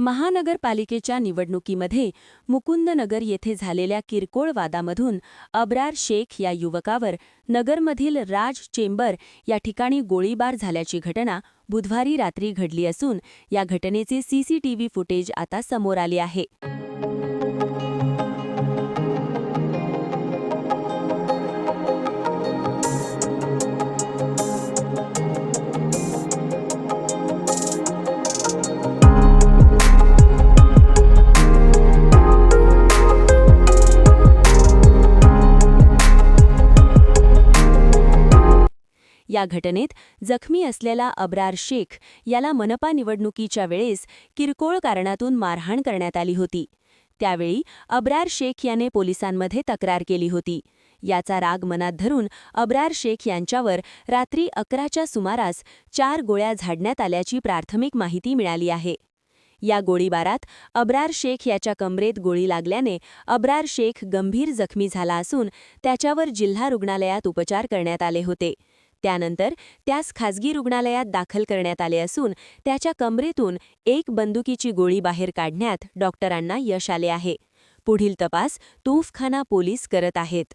महानगरपालिकेच्या निवडणुकीमध्ये मुकुंदनगर येथे झालेल्या किरकोळ वादामधून अब्रार शेख या युवकावर नगरमधील राज चेंबर या ठिकाणी गोळीबार झाल्याची घटना बुधवारी रात्री घडली असून या घटनेचे सीसीटीव्ही फुटेज आता समोर आले आहे। या घटनेत जखमी असलेला अब्रार शेख याला मनपा निवडणुकीच्या वेळेस किरकोळ कारणातून मारहाण करण्यात आली होती। त्यावेळी अब्रार शेख याने पोलिसांमध्ये तक्रार केली होती। याचा राग मनात धरून अब्रार शेख यांच्यावर रात्री 11च्या सुमारास 4 गोळ्या झाडण्यात आल्याची प्राथमिक माहिती मिळाली आहे। या गोळीबारात अब्रार शेख याच्या कमरेत गोळी लागल्याने अब्रार शेख गंभीर जखमी झाला असून त्याच्यावर जिल्हा रुग्णालयात उपचार करण्यात आले होते। त्यानंतर त्यास खासगी रुग्णालयात दाखल करण्यात आले असून त्याच्या कमरेतून एक बंदुकीची गोळी बाहेर काढण्यात डॉक्टरांना यश आले आहे। पुढील तपास तोफखाना पोलीस करत आहेत।